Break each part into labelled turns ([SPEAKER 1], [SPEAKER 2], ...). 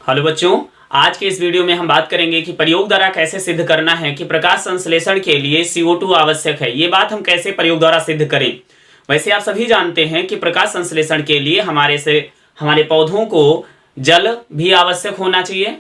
[SPEAKER 1] Hello बच्चों, आज के इस वीडियो में हम बात करेंगे कि प्रयोग द्वारा कैसे सिद्ध करना है कि प्रकाश संश्लेषण के लिए CO2 आवश्यक है। ये बात हम कैसे प्रयोग द्वारा सिद्ध करें। वैसे आप सभी जानते हैं कि प्रकाश संश्लेषण के लिए हमारे पौधों को जल भी आवश्यक होना चाहिए।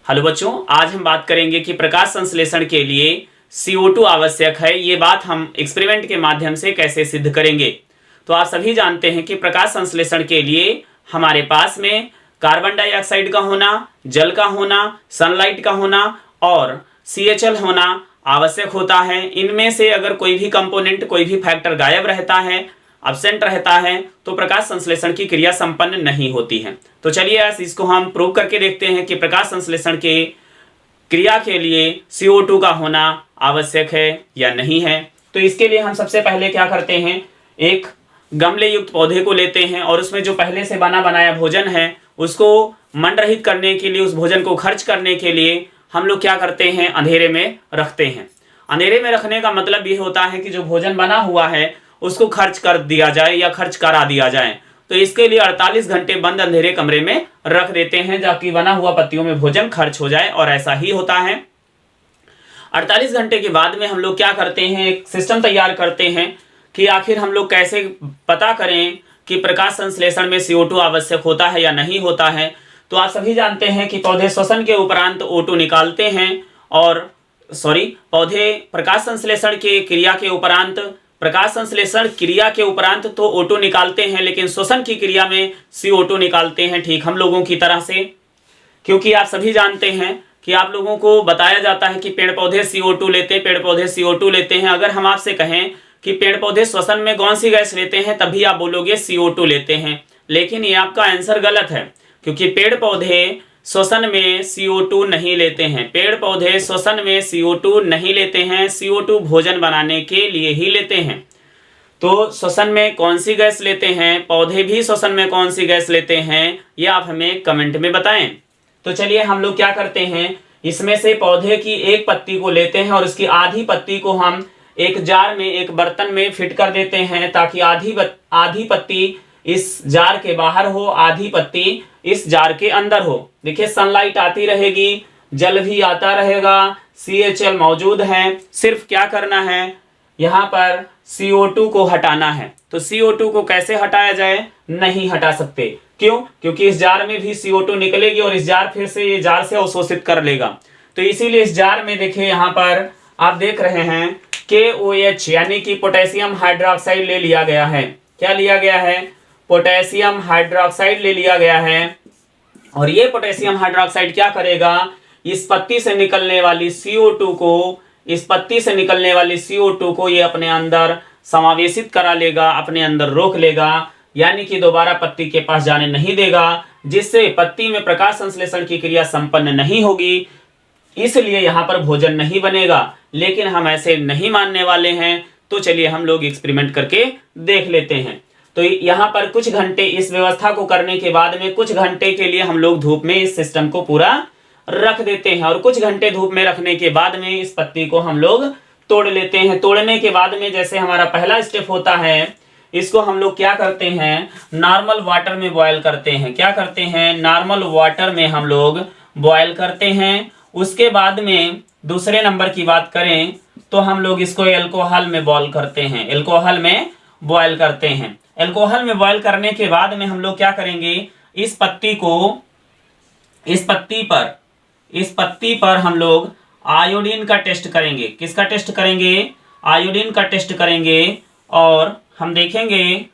[SPEAKER 1] हेलो बच्चों, आज हम बात करेंगे कि प्रकाश संश्लेषण के लिए CO2 आवश्यक है। ये बात हम एक्सपेरिमेंट के माध्यम से कैसे सिद्ध करेंगे। तो आप सभी जानते हैं कि प्रकाश संश्लेषण के लिए हमारे पास में कार्बन डाइऑक्साइड का होना, जल का होना, सनलाइट का होना और CHL होना आवश्यक होता है। इनमें से अगर कोई भी कंपोनेंट, कोई भी फैक्टर गायब रहता है, अब्सेंट रहता है, तो प्रकाश संश्लेषण की क्रिया संपन्न नहीं होती है। तो चलिए इसको हम प्रूव करके देखते हैं कि प्रकाश संश्लेषण के क्रिया के लिए CO2 का होना आवश्यक है या नहीं है। तो इसके लिए हम सबसे पहले क्या करते हैं, एक गमले युक्त पौधे को लेते हैं और उसमें जो पहले से बना बनाया भोजन है उसको मंडरहित करने के लिए, उस भोजन को खर्च करने के लिए हम लोग क्या करते हैं, अंधेरे में रखते हैं। अंधेरे में रखने का मतलब ये होता है कि जो भोजन बना हुआ है उसको खर्च कर दिया जाए या खर्च करा दिया जाए। तो इसके लिए 48 घंटे बंद अंधेरे कमरे में रख देते हैं ताकि बना हुआ पत्तियों में भोजन खर्च हो जाए, और ऐसा ही होता है। 48 घंटे के बाद में हम लोग क्या करते हैं, एक सिस्टम तैयार करते हैं कि आखिर हम लोग कैसे पता करें कि प्रकाश संश्लेषण में CO2 आवश्यक होता है या नहीं होता है। तो आप सभी जानते हैं कि पौधे श्वसन के उपरांत O2 निकालते हैं, और पौधे प्रकाश संश्लेषण के क्रिया के उपरांत, प्रकाश संश्लेषण क्रिया के उपरांत तो O2 निकालते हैं, लेकिन श्वसन की क्रिया में CO2 निकालते हैं, ठीक हम लोगों की तरह से। क्योंकि आप सभी जानते हैं कि आप लोगों को बताया जाता है कि पेड़ पौधे CO2 लेते हैं, पेड़ पौधे CO2 लेते हैं। अगर हम आपसे कहें कि पेड़ पौधे श्वसन में कौन सी गैस लेते हैं, तभी आप बोलोगे CO2 लेते हैं। लेकिन ये आपका आंसर गलत है, क्योंकि पेड़ पौधे श्वसन में CO2 नहीं लेते हैं। पेड़ पौधे श्वसन में CO2 नहीं लेते हैं, CO2 भोजन बनाने के लिए ही लेते हैं। तो श्वसन में कौन सी गैस लेते हैं, पौधे भी श्वसन में कौन सी गैस लेते हैं, ये आप हमें कमेंट में बताएं। तो चलिए हम लोग क्या करते हैं, इसमें से पौधे की एक पत्ती को लेते हैं और उसकी आधी पत्ती को हम एक जार में, एक बर्तन में फिट कर देते हैं, ताकि आधी पत्ती इस जार के बाहर हो, आधी पत्ती इस जार के अंदर हो। देखिए सनलाइट आती रहेगी, जल भी आता रहेगा, CHL मौजूद है। सिर्फ क्या करना है, यहाँ पर CO2 को हटाना है। तो CO2 को कैसे हटाया जाए, नहीं हटा सकते। क्यों? क्योंकि इस जार में भी CO2 निकलेगी और इस जार फिर से ये जार से अवशोषित कर लेगा। तो इसीलिए इस जार में देखिए, यहाँ पर आप देख रहे हैं KOH यानी कि पोटेशियम हाइड्रोक्साइड ले लिया गया है। क्या लिया गया है, पोटेशियम हाइड्रोक्साइड ले लिया गया है। और ये पोटेशियम हाइड्रोक्साइड क्या करेगा, इस पत्ती से निकलने वाली CO2 को ये अपने अंदर समावेशित करा लेगा, अपने अंदर रोक लेगा, यानी कि दोबारा पत्ती के पास जाने नहीं देगा, जिससे पत्ती में प्रकाश संश्लेषण की क्रिया संपन्न नहीं होगी। इसलिए यहाँ पर भोजन नहीं बनेगा। लेकिन हम ऐसे नहीं मानने वाले हैं, तो चलिए हम लोग एक्सपेरिमेंट करके देख लेते हैं। तो यहाँ पर कुछ घंटे इस व्यवस्था को करने के बाद में, कुछ घंटे के लिए हम लोग धूप में इस सिस्टम को पूरा रख देते हैं, और कुछ घंटे धूप में रखने के बाद में इस पत्ती को हम लोग तोड़ लेते हैं। तोड़ने के बाद में जैसे हमारा पहला स्टेप होता है, इसको हम लोग क्या करते हैं, नॉर्मल वाटर में बॉयल करते हैं। क्या करते हैं, नॉर्मल वाटर में हम लोग बॉयल करते हैं। उसके बाद में दूसरे नंबर की बात करें तो हम लोग इसको एल्कोहल में बॉयल करते हैं। एल्कोहल में बॉयल करते हैं। एल्कोहल में बॉयल करने के बाद में हम लोग क्या करेंगे, इस पत्ती पर हम लोग आयोडीन का टेस्ट करेंगे। किसका टेस्ट करेंगे, आयोडीन का टेस्ट करेंगे। और हम देखेंगे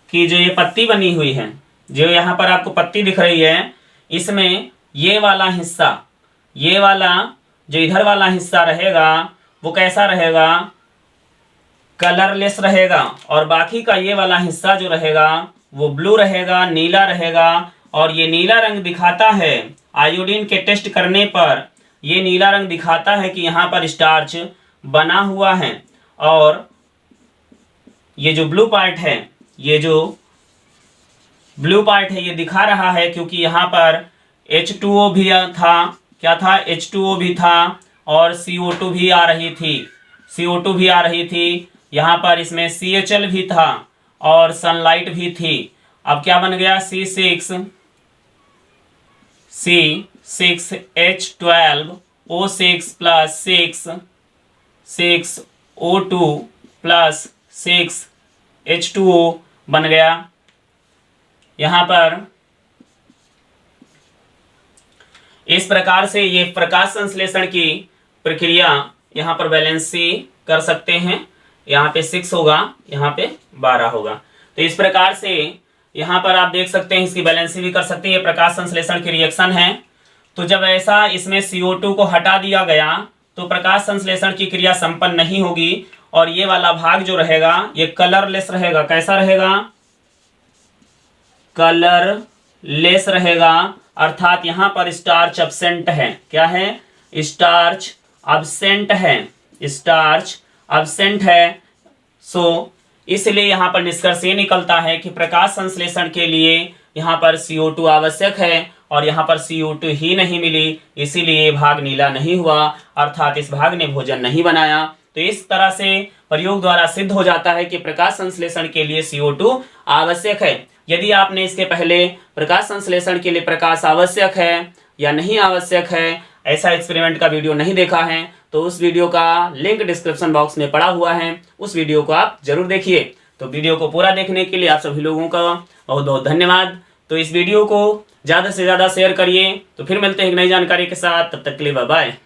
[SPEAKER 1] कि जो ये पत्ती बनी हुई है, जो यहाँ पर आपको पत्ती दिख रही है, इसमें ये वाला जो इधर वाला हिस्सा रहेगा वो कैसा रहेगा, कलरलेस रहेगा। और बाकी का ये वाला हिस्सा जो रहेगा वो ब्लू रहेगा, नीला रहेगा। और ये नीला रंग दिखाता है, आयोडीन के टेस्ट करने पर ये नीला रंग दिखाता है कि यहाँ पर स्टार्च बना हुआ है। और ये जो ब्लू पार्ट है, ये दिखा रहा है क्योंकि यहाँ पर H2O भी था। क्या था, H2O भी था, और CO2 भी आ रही थी। यहाँ पर इसमें CHL भी था और सनलाइट भी थी। अब क्या बन गया, C6H12O6 plus 6O2 plus 6H2O बन गया। यहां पर इस प्रकार से ये प्रकाश संश्लेषण की प्रक्रिया यहां पर वैलेंसी कर सकते हैं। यहाँ पे 6 होगा, यहाँ पे 12 होगा। तो इस प्रकार से यहाँ पर आप देख सकते हैं इसकी वैलेंसी भी कर सकते हैं। ये प्रकाश संश्लेषण की रिएक्शन है। तो जब ऐसा इसमें CO2 को हटा दिया गया तो प्रकाश संश्लेषण की क्रिया संपन्न नहीं होगी और ये वाला भाग जो रहेगा ये कलरलेस रहेगा। कैसा रहेगा, कलरलेस रहेगा, अर्थात यहां पर स्टार्च अब्सेंट है। क्या है, स्टार्च अब्सेंट है, स्टार्च अब्सेंट है। इसलिए यहां पर निष्कर्ष ये निकलता है कि प्रकाश संश्लेषण के लिए यहां पर CO2 आवश्यक है और यहां पर CO2 ही नहीं मिली, इसीलिए भाग नीला नहीं हुआ, अर्थात इस भाग ने भोजन नहीं बनाया। तो इस तरह से प्रयोग द्वारा सिद्ध हो जाता है कि प्रकाश संश्लेषण के लिए CO2 आवश्यक है। यदि आपने इसके पहले प्रकाश संश्लेषण के लिए प्रकाश आवश्यक है या नहीं आवश्यक है ऐसा एक्सपेरिमेंट का वीडियो नहीं देखा है तो उस वीडियो का लिंक डिस्क्रिप्शन बॉक्स में पड़ा हुआ है, उस वीडियो को आप जरूर देखिए। तो वीडियो को पूरा देखने के लिए आप सभी लोगों का बहुत बहुत धन्यवाद। तो इस वीडियो को ज़्यादा से ज़्यादा शेयर करिए। तो फिर मिलते हैं एक नई जानकारी के साथ, तब तक के लिए बाय बाय।